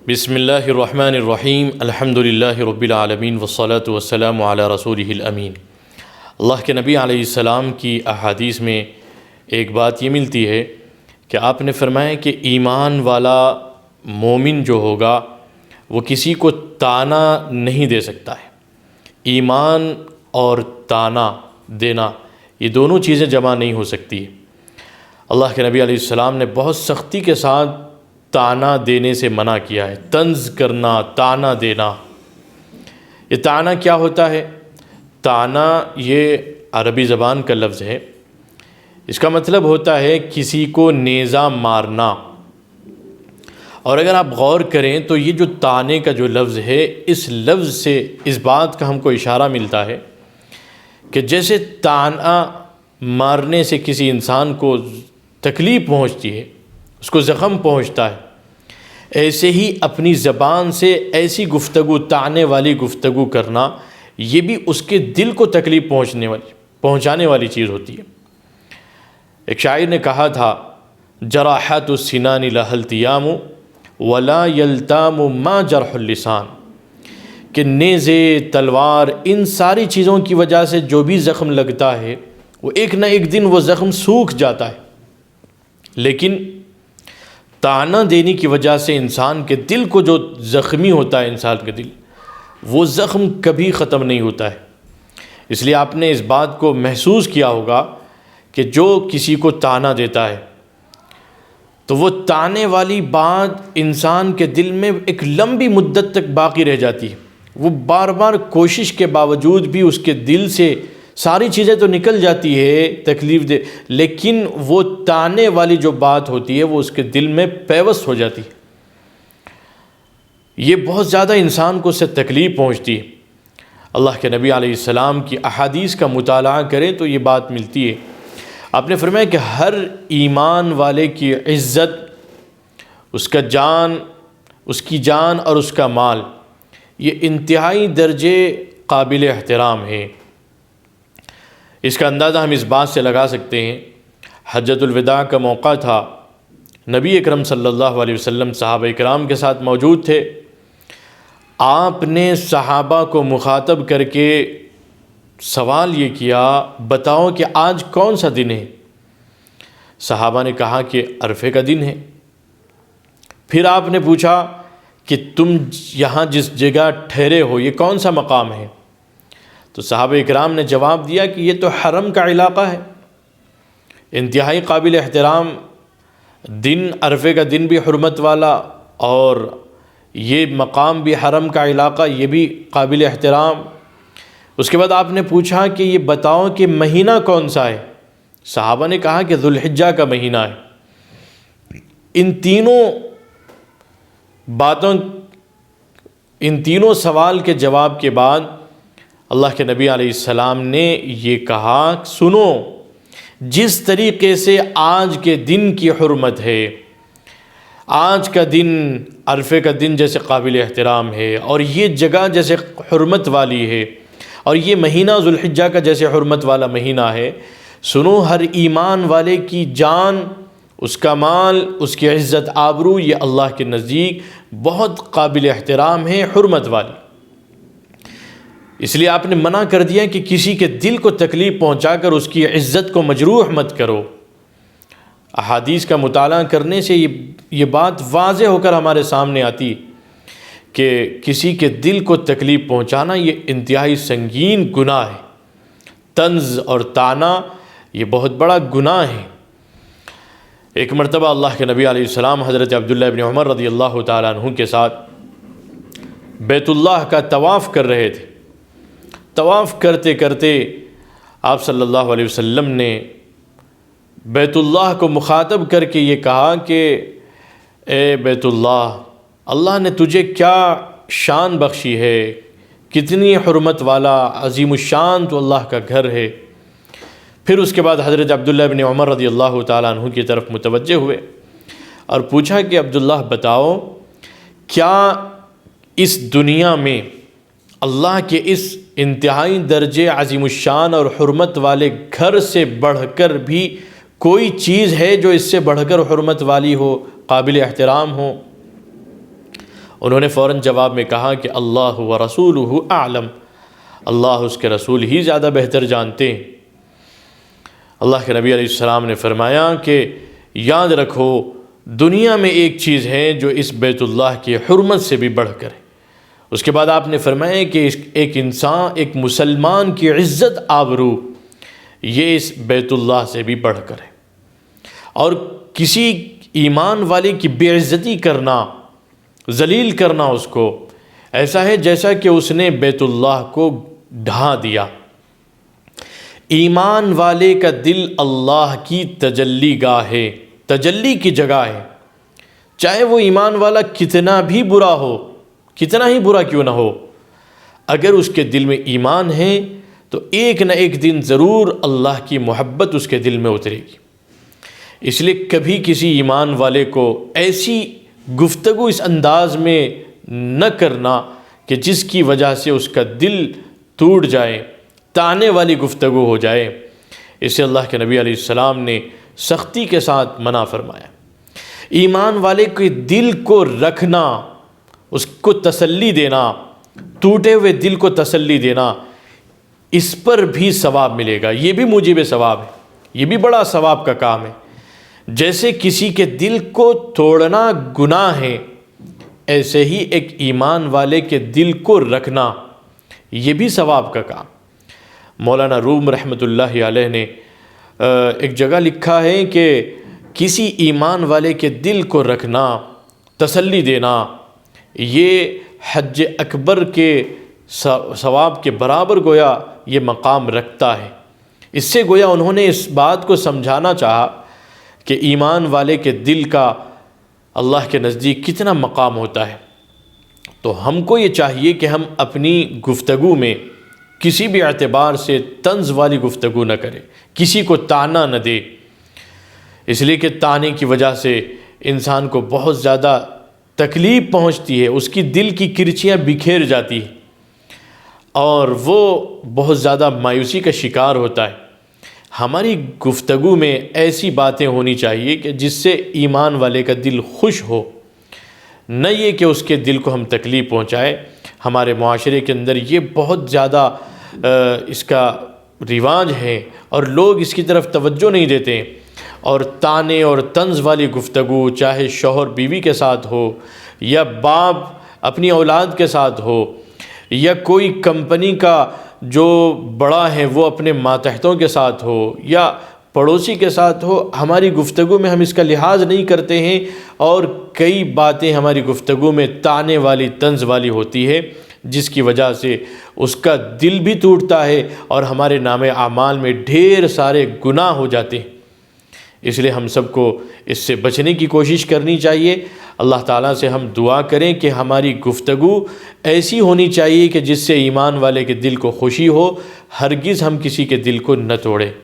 بسم اللہ الرحمن الرحیم الحمد للہ رب العالمین والصلاة والسلام علی رسولہ الامین۔ اللہ کے نبی علیہ السلام کی احادیث میں ایک بات یہ ملتی ہے کہ آپ نے فرمایا کہ ایمان والا مومن جو ہوگا وہ کسی کو طعنہ نہیں دے سکتا ہے۔ ایمان اور طعنہ دینا یہ دونوں چیزیں جمع نہیں ہو سکتی۔ اللہ کے نبی علیہ السلام نے بہت سختی کے ساتھ طعنہ دینے سے منع کیا ہے، طنز کرنا، طعنہ دینا۔ یہ طعنہ کیا ہوتا ہے؟ طعنہ یہ عربی زبان کا لفظ ہے، اس کا مطلب ہوتا ہے کسی کو نیزہ مارنا۔ اور اگر آپ غور کریں تو یہ جو طعنے کا جو لفظ ہے، اس لفظ سے اس بات کا ہم کو اشارہ ملتا ہے کہ جیسے طعنہ مارنے سے کسی انسان کو تکلیف پہنچتی ہے، اس کو زخم پہنچتا ہے، ایسے ہی اپنی زبان سے ایسی گفتگو، طعنے والی گفتگو کرنا، یہ بھی اس کے دل کو تکلیف پہنچانے والی چیز ہوتی ہے۔ ایک شاعر نے کہا تھا، جراحات السنان لها التیام ولا یلتام ما جرح اللسان، کہ نیزے، تلوار، ان ساری چیزوں کی وجہ سے جو بھی زخم لگتا ہے وہ ایک نہ ایک دن وہ زخم سوکھ جاتا ہے، لیکن طعنہ دینے کی وجہ سے انسان کے دل کو جو زخمی ہوتا ہے، انسان کے دل، وہ زخم کبھی ختم نہیں ہوتا ہے۔ اس لیے آپ نے اس بات کو محسوس کیا ہوگا کہ جو کسی کو طعنہ دیتا ہے تو وہ طعنے والی بات انسان کے دل میں ایک لمبی مدت تک باقی رہ جاتی ہے۔ وہ بار بار کوشش کے باوجود بھی اس کے دل سے ساری چیزیں تو نکل جاتی ہے تکلیف دے، لیکن وہ طعنے والی جو بات ہوتی ہے وہ اس کے دل میں پیوست ہو جاتی ہے۔ یہ بہت زیادہ انسان کو اس سے تکلیف پہنچتی ہے۔ اللہ کے نبی علیہ السلام کی احادیث کا مطالعہ کریں تو یہ بات ملتی ہے۔ آپ نے فرمایا کہ ہر ایمان والے کی عزت، اس کا جان، اس کی جان اور اس کا مال، یہ انتہائی درجے قابل احترام ہے۔ اس کا اندازہ ہم اس بات سے لگا سکتے ہیں، حجۃ الوداع کا موقع تھا، نبی اکرم صلی اللہ علیہ وسلم صحابہ اکرام کے ساتھ موجود تھے۔ آپ نے صحابہ کو مخاطب کر کے سوال یہ کیا، بتاؤ کہ آج کون سا دن ہے؟ صحابہ نے کہا کہ عرفے کا دن ہے۔ پھر آپ نے پوچھا کہ تم یہاں جس جگہ ٹھہرے ہو یہ کون سا مقام ہے؟ تو صحابہ اکرام نے جواب دیا کہ یہ تو حرم کا علاقہ ہے۔ انتہائی قابل احترام دن، عرفے کا دن بھی حرمت والا، اور یہ مقام بھی حرم کا علاقہ، یہ بھی قابل احترام۔ اس کے بعد آپ نے پوچھا کہ یہ بتاؤ کہ مہینہ کون سا ہے؟ صحابہ نے کہا کہ ذوالحجہ کا مہینہ ہے۔ ان تینوں سوال کے جواب کے بعد اللہ کے نبی علیہ السلام نے یہ کہا، سنو، جس طریقے سے آج کے دن کی حرمت ہے، آج کا دن، عرفے کا دن جیسے قابل احترام ہے، اور یہ جگہ جیسے حرمت والی ہے، اور یہ مہینہ ذوالحجہ کا جیسے حرمت والا مہینہ ہے، سنو، ہر ایمان والے کی جان، اس کا مال، اس کی عزت آبرو، یہ اللہ کے نزدیک بہت قابل احترام ہے، حرمت والی۔ اس لیے آپ نے منع کر دیا کہ کسی کے دل کو تکلیف پہنچا کر اس کی عزت کو مجروح مت کرو۔ احادیث کا مطالعہ کرنے سے یہ بات واضح ہو کر ہمارے سامنے آتی کہ کسی کے دل کو تکلیف پہنچانا یہ انتہائی سنگین گناہ ہے۔ طنز اور طعنہ یہ بہت بڑا گناہ ہے۔ ایک مرتبہ اللہ کے نبی علیہ السلام حضرت عبداللہ ابن عمر رضی اللہ تعالیٰ عنہ کے ساتھ بیت اللہ کا طواف کر رہے تھے۔ طواف کرتے کرتے آپ صلی اللہ علیہ وسلم نے بیت اللہ کو مخاطب کر کے یہ کہا کہ اے بیت اللہ، اللہ نے تجھے کیا شان بخشی ہے، کتنی حرمت والا عظیم الشان تو اللہ کا گھر ہے۔ پھر اس کے بعد حضرت عبداللہ ابن عمر رضی اللہ تعالیٰ عنہ کی طرف متوجہ ہوئے اور پوچھا کہ عبداللہ بتاؤ، کیا اس دنیا میں اللہ کے اس انتہائی درجے عظیم الشان اور حرمت والے گھر سے بڑھ کر بھی کوئی چیز ہے جو اس سے بڑھ کر حرمت والی ہو، قابل احترام ہو؟ انہوں نے فوراً جواب میں کہا کہ اللہ و رسولہ اعلم، اللہ اس کے رسول ہی زیادہ بہتر جانتے ہیں۔ اللہ کے نبی علیہ السلام نے فرمایا کہ یاد رکھو دنیا میں ایک چیز ہے جو اس بیت اللہ کی حرمت سے بھی بڑھ کر ہے۔ اس کے بعد آپ نے فرمایا کہ ایک انسان، ایک مسلمان کی عزت آبرو یہ اس بیت اللہ سے بھی بڑھ کر ہے، اور کسی ایمان والے کی بے عزتی کرنا، ذلیل کرنا اس کو، ایسا ہے جیسا کہ اس نے بیت اللہ کو ڈھا دیا۔ ایمان والے کا دل اللہ کی تجلی گاہ ہے، تجلی کی جگہ ہے، چاہے وہ ایمان والا کتنا بھی برا ہو، کتنا ہی برا کیوں نہ ہو، اگر اس کے دل میں ایمان ہے تو ایک نہ ایک دن ضرور اللہ کی محبت اس کے دل میں اترے گی۔ اس لیے کبھی کسی ایمان والے کو ایسی گفتگو اس انداز میں نہ کرنا کہ جس کی وجہ سے اس کا دل ٹوٹ جائے، طعنے والی گفتگو ہو جائے۔ اسے اللہ کے نبی علیہ السلام نے سختی کے ساتھ منع فرمایا۔ ایمان والے کے دل کو رکھنا، اس کو تسلی دینا، ٹوٹے ہوئے دل کو تسلی دینا، اس پر بھی ثواب ملے گا، یہ بھی موجب ثواب ہے، یہ بھی بڑا ثواب کا کام ہے۔ جیسے کسی کے دل کو توڑنا گناہ ہے، ایسے ہی ایک ایمان والے کے دل کو رکھنا یہ بھی ثواب کا کام۔ مولانا روم رحمۃ اللہ علیہ نے ایک جگہ لکھا ہے کہ کسی ایمان والے کے دل کو رکھنا، تسلی دینا، یہ حج اکبر کے ثواب کے برابر گویا یہ مقام رکھتا ہے۔ اس سے گویا انہوں نے اس بات کو سمجھانا چاہا کہ ایمان والے کے دل کا اللہ کے نزدیک کتنا مقام ہوتا ہے۔ تو ہم کو یہ چاہیے کہ ہم اپنی گفتگو میں کسی بھی اعتبار سے طنز والی گفتگو نہ کریں، کسی کو طعنہ نہ دے، اس لیے کہ طعنے کی وجہ سے انسان کو بہت زیادہ تکلیف پہنچتی ہے، اس کی دل کی کرچیاں بکھیر جاتی ہیں اور وہ بہت زیادہ مایوسی کا شکار ہوتا ہے۔ ہماری گفتگو میں ایسی باتیں ہونی چاہیے کہ جس سے ایمان والے کا دل خوش ہو، نہ یہ کہ اس کے دل کو ہم تکلیف پہنچائے۔ ہمارے معاشرے کے اندر یہ بہت زیادہ اس کا رواج ہے اور لوگ اس کی طرف توجہ نہیں دیتے، اور طعنے اور طنز والی گفتگو چاہے شوہر بیوی کے ساتھ ہو، یا باپ اپنی اولاد کے ساتھ ہو، یا کوئی کمپنی کا جو بڑا ہے وہ اپنے ماتحتوں کے ساتھ ہو، یا پڑوسی کے ساتھ ہو، ہماری گفتگو میں ہم اس کا لحاظ نہیں کرتے ہیں، اور کئی باتیں ہماری گفتگو میں طعنے والی، طنز والی ہوتی ہے، جس کی وجہ سے اس کا دل بھی ٹوٹتا ہے اور ہمارے نام اعمال میں ڈھیر سارے گناہ ہو جاتے ہیں۔ اس لیے ہم سب کو اس سے بچنے کی کوشش کرنی چاہیے۔ اللہ تعالیٰ سے ہم دعا کریں کہ ہماری گفتگو ایسی ہونی چاہیے کہ جس سے ایمان والے کے دل کو خوشی ہو، ہرگز ہم کسی کے دل کو نہ توڑیں۔